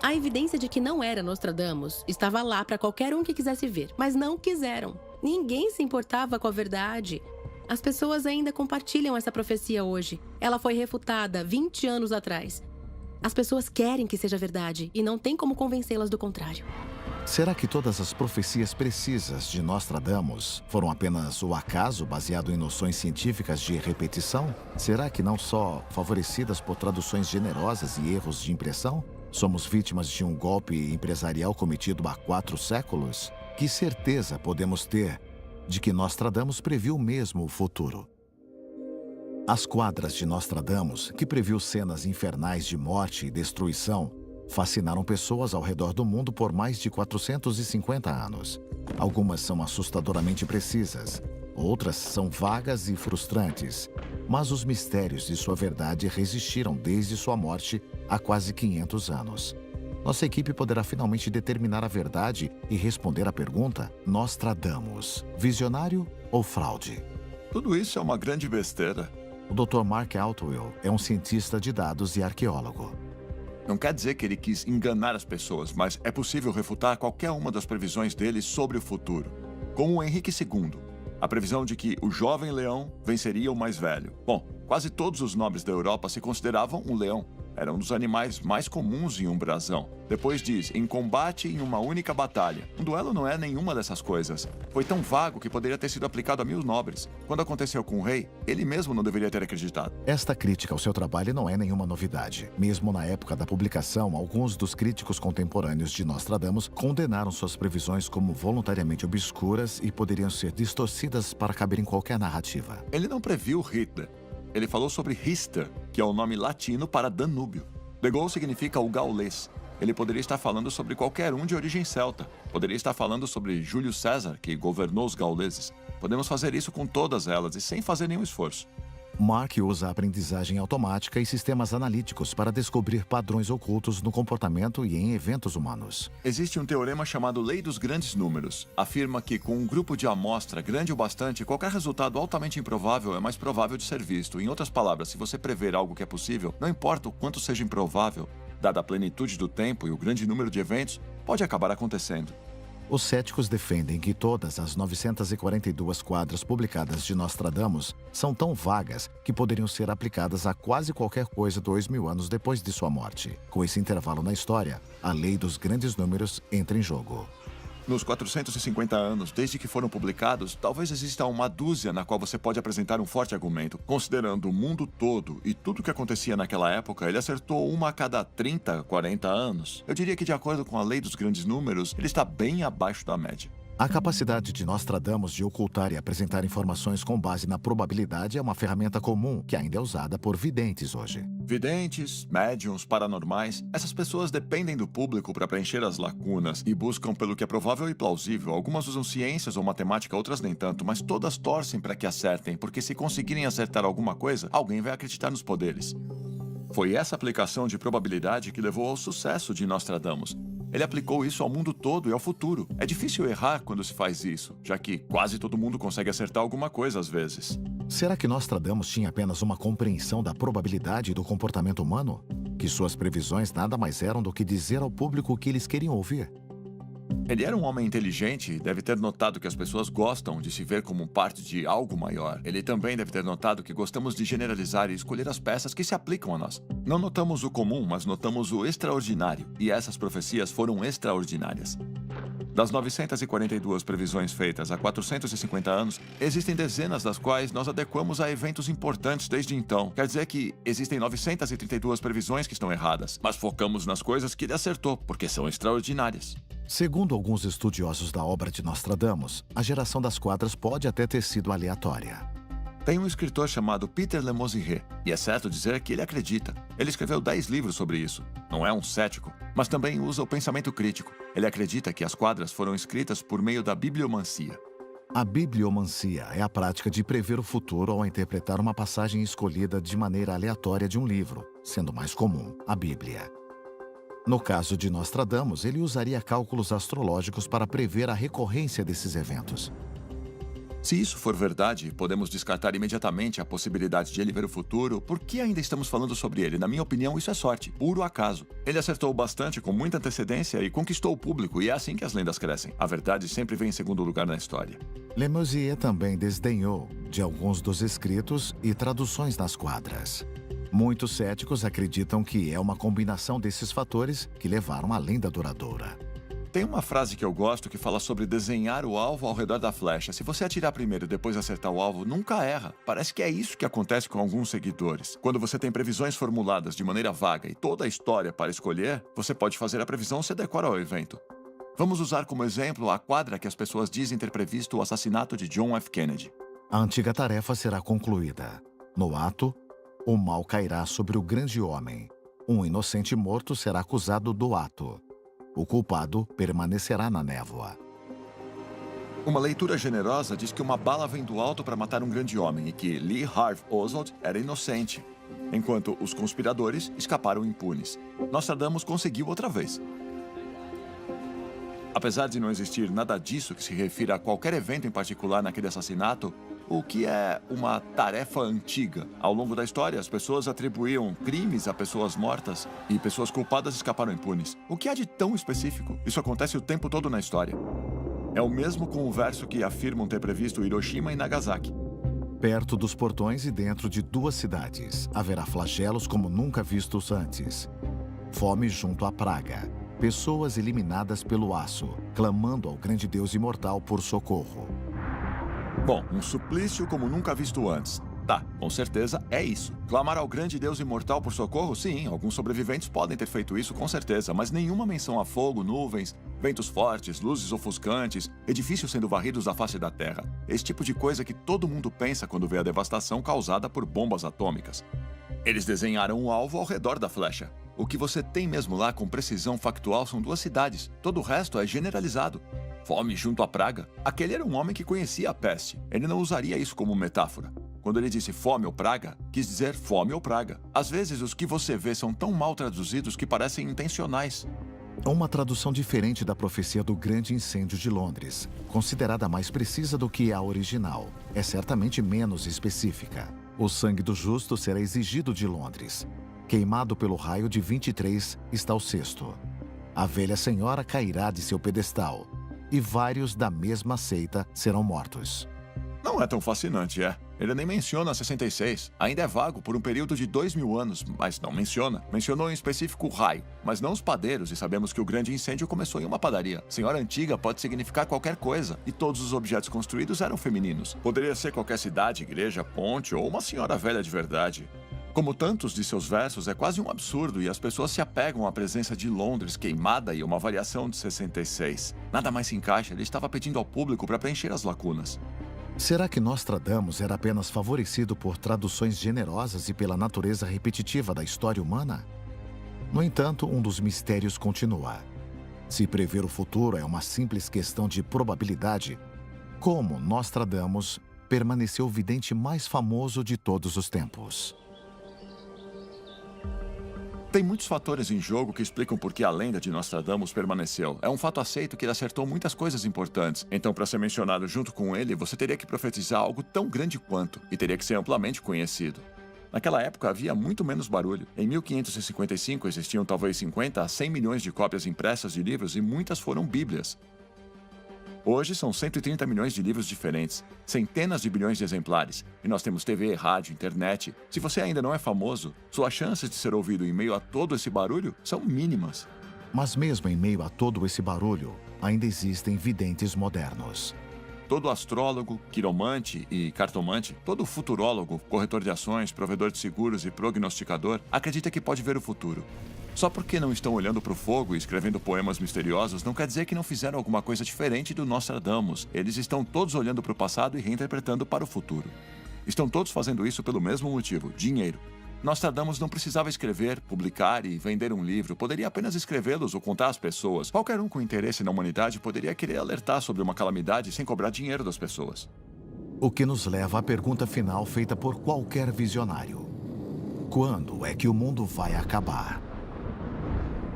A evidência de que não era Nostradamus estava lá para qualquer um que quisesse ver, mas não quiseram. Ninguém se importava com a verdade. As pessoas ainda compartilham essa profecia hoje. Ela foi refutada 20 anos atrás. As pessoas querem que seja verdade e não tem como convencê-las do contrário. Será que todas as profecias precisas de Nostradamus foram apenas o acaso baseado em noções científicas de repetição? Será que não só favorecidas por traduções generosas e erros de impressão? Somos vítimas de um golpe empresarial cometido há 4 séculos? Que certeza podemos ter de que Nostradamus previu mesmo o futuro? As quadras de Nostradamus, que previu cenas infernais de morte e destruição, fascinaram pessoas ao redor do mundo por mais de 450 anos. Algumas são assustadoramente precisas, outras são vagas e frustrantes. Mas os mistérios de sua verdade resistiram desde sua morte há quase 500 anos. Nossa equipe poderá finalmente determinar a verdade e responder à pergunta: Nostradamus, visionário ou fraude? Tudo isso é uma grande besteira. O Dr. Mark Altwell é um cientista de dados e arqueólogo. Não quer dizer que ele quis enganar as pessoas, mas é possível refutar qualquer uma das previsões dele sobre o futuro. Como o Henrique II, a previsão de que o jovem leão venceria o mais velho. Bom, quase todos os nobres da Europa se consideravam um leão. Era um dos animais mais comuns em um brasão. Depois diz, em combate em uma única batalha. Um duelo não é nenhuma dessas coisas. Foi tão vago que poderia ter sido aplicado a 1000 nobres. Quando aconteceu com o rei, ele mesmo não deveria ter acreditado. Esta crítica ao seu trabalho não é nenhuma novidade. Mesmo na época da publicação, alguns dos críticos contemporâneos de Nostradamus condenaram suas previsões como voluntariamente obscuras e poderiam ser distorcidas para caber em qualquer narrativa. Ele não previu Hitler. Ele falou sobre Hister, que é o nome latino para Danúbio. De Gaulle significa o gaulês. Ele poderia estar falando sobre qualquer um de origem celta. Poderia estar falando sobre Júlio César, que governou os gauleses. Podemos fazer isso com todas elas e sem fazer nenhum esforço. Mark usa a aprendizagem automática e sistemas analíticos para descobrir padrões ocultos no comportamento e em eventos humanos. Existe um teorema chamado Lei dos Grandes Números. Afirma que, com um grupo de amostra grande o bastante, qualquer resultado altamente improvável é mais provável de ser visto. Em outras palavras, se você prever algo que é possível, não importa o quanto seja improvável, dada a plenitude do tempo e o grande número de eventos, pode acabar acontecendo. Os céticos defendem que todas as 942 quadras publicadas de Nostradamus são tão vagas que poderiam ser aplicadas a quase qualquer coisa 2000 anos depois de sua morte. Com esse intervalo na história, a lei dos grandes números entra em jogo. Nos 450 anos, desde que foram publicados, talvez exista uma dúzia na qual você pode apresentar um forte argumento. Considerando o mundo todo e tudo o que acontecia naquela época, ele acertou uma a cada 30, 40 anos. Eu diria que, de acordo com a lei dos grandes números, ele está bem abaixo da média. A capacidade de Nostradamus de ocultar e apresentar informações com base na probabilidade é uma ferramenta comum que ainda é usada por videntes hoje. Videntes, médiums, paranormais, essas pessoas dependem do público para preencher as lacunas e buscam pelo que é provável e plausível. Algumas usam ciências ou matemática, outras nem tanto, mas todas torcem para que acertem, porque se conseguirem acertar alguma coisa, alguém vai acreditar nos poderes. Foi essa aplicação de probabilidade que levou ao sucesso de Nostradamus. Ele aplicou isso ao mundo todo e ao futuro. É difícil errar quando se faz isso, já que quase todo mundo consegue acertar alguma coisa às vezes. Será que Nostradamus tinha apenas uma compreensão da probabilidade e do comportamento humano? Que suas previsões nada mais eram do que dizer ao público o que eles queriam ouvir? Ele era um homem inteligente e deve ter notado que as pessoas gostam de se ver como parte de algo maior. Ele também deve ter notado que gostamos de generalizar e escolher as peças que se aplicam a nós. Não notamos o comum, mas notamos o extraordinário. E essas profecias foram extraordinárias. Das 942 previsões feitas há 450 anos, existem dezenas das quais nós adequamos a eventos importantes desde então. Quer dizer que existem 932 previsões que estão erradas, mas focamos nas coisas que ele acertou, porque são extraordinárias. Segundo alguns estudiosos da obra de Nostradamus, a geração das quadras pode até ter sido aleatória. Tem um escritor chamado Peter Lemosurier, e é certo dizer que ele acredita. Ele escreveu 10 livros sobre isso. Não é um cético, mas também usa o pensamento crítico. Ele acredita que as quadras foram escritas por meio da bibliomancia. A bibliomancia é a prática de prever o futuro ao interpretar uma passagem escolhida de maneira aleatória de um livro, sendo mais comum a Bíblia. No caso de Nostradamus, ele usaria cálculos astrológicos para prever a recorrência desses eventos. Se isso for verdade, podemos descartar imediatamente a possibilidade de ele ver o futuro. Por que ainda estamos falando sobre ele? Na minha opinião, isso é sorte, puro acaso. Ele acertou bastante com muita antecedência e conquistou o público, e é assim que as lendas crescem. A verdade sempre vem em segundo lugar na história. Lemosurier também desdenhou de alguns dos escritos e traduções nas quadras. Muitos céticos acreditam que é uma combinação desses fatores que levaram à lenda duradoura. Tem uma frase que eu gosto que fala sobre desenhar o alvo ao redor da flecha. Se você atirar primeiro e depois acertar o alvo, nunca erra. Parece que é isso que acontece com alguns seguidores. Quando você tem previsões formuladas de maneira vaga e toda a história para escolher, você pode fazer a previsão se adequar ao evento. Vamos usar como exemplo a quadra que as pessoas dizem ter previsto o assassinato de John F. Kennedy. A antiga tarefa será concluída. No ato, o mal cairá sobre o grande homem. Um inocente morto será acusado do ato. O culpado permanecerá na névoa. Uma leitura generosa diz que uma bala vem do alto para matar um grande homem e que Lee Harvey Oswald era inocente, enquanto os conspiradores escaparam impunes. Nostradamus conseguiu outra vez. Apesar de não existir nada disso que se refira a qualquer evento em particular naquele assassinato, o que é uma tarefa antiga. Ao longo da história, as pessoas atribuíam crimes a pessoas mortas e pessoas culpadas escaparam impunes. O que há de tão específico? Isso acontece o tempo todo na história. É o mesmo com o verso que afirmam ter previsto Hiroshima e Nagasaki. Perto dos portões e dentro de 2 cidades, haverá flagelos como nunca vistos antes. Fome junto à praga. Pessoas eliminadas pelo aço, clamando ao grande Deus imortal por socorro. Bom, um suplício como nunca visto antes. Tá, com certeza é isso. Clamar ao grande Deus imortal por socorro? Sim, alguns sobreviventes podem ter feito isso, com certeza, mas nenhuma menção a fogo, nuvens, ventos fortes, luzes ofuscantes, edifícios sendo varridos da face da Terra. Esse tipo de coisa que todo mundo pensa quando vê a devastação causada por bombas atômicas. Eles desenharam o alvo ao redor da flecha. O que você tem mesmo lá com precisão factual são 2 cidades. Todo o resto é generalizado. Fome junto à praga? Aquele era um homem que conhecia a peste. Ele não usaria isso como metáfora. Quando ele disse fome ou praga, quis dizer fome ou praga. Às vezes, os que você vê são tão mal traduzidos que parecem intencionais. Uma tradução diferente da profecia do grande incêndio de Londres, considerada mais precisa do que a original, é certamente menos específica. O sangue do justo será exigido de Londres. Queimado pelo raio de 23 está o 6º. A velha senhora cairá de seu pedestal, e vários da mesma seita serão mortos. Não é tão fascinante, é? Ele nem menciona 66. Ainda é vago por um período de 2000 anos, mas não menciona. Mencionou em específico o raio, mas não os padeiros, e sabemos que o grande incêndio começou em uma padaria. Senhora antiga pode significar qualquer coisa, e todos os objetos construídos eram femininos. Poderia ser qualquer cidade, igreja, ponte ou uma senhora velha de verdade. Como tantos de seus versos, é quase um absurdo e as pessoas se apegam à presença de Londres queimada e uma variação de 66. Nada mais se encaixa, ele estava pedindo ao público para preencher as lacunas. Será que Nostradamus era apenas favorecido por traduções generosas e pela natureza repetitiva da história humana? No entanto, um dos mistérios continua. Se prever o futuro é uma simples questão de probabilidade, como Nostradamus permaneceu o vidente mais famoso de todos os tempos? Tem muitos fatores em jogo que explicam por que a lenda de Nostradamus permaneceu. É um fato aceito que ele acertou muitas coisas importantes. Então, para ser mencionado junto com ele, você teria que profetizar algo tão grande quanto, e teria que ser amplamente conhecido. Naquela época, havia muito menos barulho. Em 1555, existiam talvez 50 a 100 milhões de cópias impressas de livros e muitas foram bíblias. Hoje são 130 milhões de livros diferentes, centenas de bilhões de exemplares, e nós temos TV, rádio, internet. Se você ainda não é famoso, suas chances de ser ouvido em meio a todo esse barulho são mínimas. Mas mesmo em meio a todo esse barulho, ainda existem videntes modernos. Todo astrólogo, quiromante e cartomante, todo futurólogo, corretor de ações, provedor de seguros e prognosticador acredita que pode ver o futuro. Só porque não estão olhando para o fogo e escrevendo poemas misteriosos não quer dizer que não fizeram alguma coisa diferente do Nostradamus. Eles estão todos olhando para o passado e reinterpretando para o futuro. Estão todos fazendo isso pelo mesmo motivo: dinheiro. Nostradamus não precisava escrever, publicar e vender um livro. Poderia apenas escrevê-los ou contar às pessoas. Qualquer um com interesse na humanidade poderia querer alertar sobre uma calamidade sem cobrar dinheiro das pessoas. O que nos leva à pergunta final feita por qualquer visionário: quando é que o mundo vai acabar?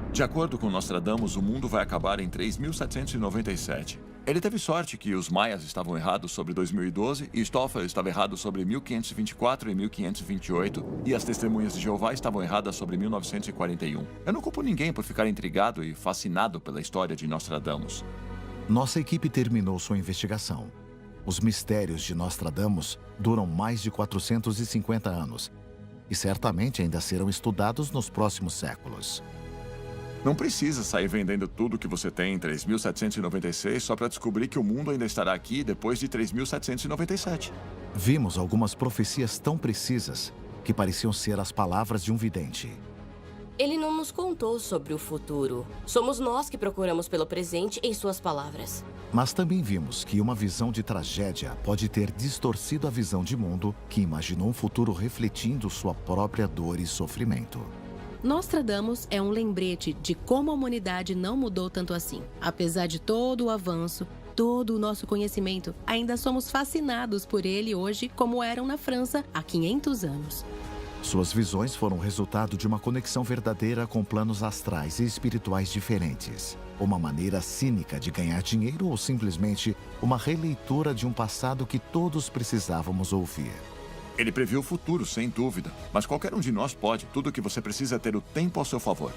De acordo com Nostradamus, o mundo vai acabar em 3797. Ele teve sorte que os maias estavam errados sobre 2012 e Stoffel estava errado sobre 1524 e 1528 e as testemunhas de Jeová estavam erradas sobre 1941. Eu não culpo ninguém por ficar intrigado e fascinado pela história de Nostradamus. Nossa equipe terminou sua investigação. Os mistérios de Nostradamus duram mais de 450 anos e certamente ainda serão estudados nos próximos séculos. Não precisa sair vendendo tudo que você tem em 3.796 só para descobrir que o mundo ainda estará aqui depois de 3.797. Vimos algumas profecias tão precisas que pareciam ser as palavras de um vidente. Ele não nos contou sobre o futuro. Somos nós que procuramos pelo presente em suas palavras. Mas também vimos que uma visão de tragédia pode ter distorcido a visão de mundo que imaginou um futuro refletindo sua própria dor e sofrimento. Nostradamus é um lembrete de como a humanidade não mudou tanto assim. Apesar de todo o avanço, todo o nosso conhecimento, ainda somos fascinados por ele hoje como eram na França há 500 anos. Suas visões foram resultado de uma conexão verdadeira com planos astrais e espirituais diferentes. Uma maneira cínica de ganhar dinheiro ou simplesmente uma releitura de um passado que todos precisávamos ouvir. Ele previu o futuro, sem dúvida. Mas qualquer um de nós pode. Tudo o que você precisa é ter o tempo ao seu favor.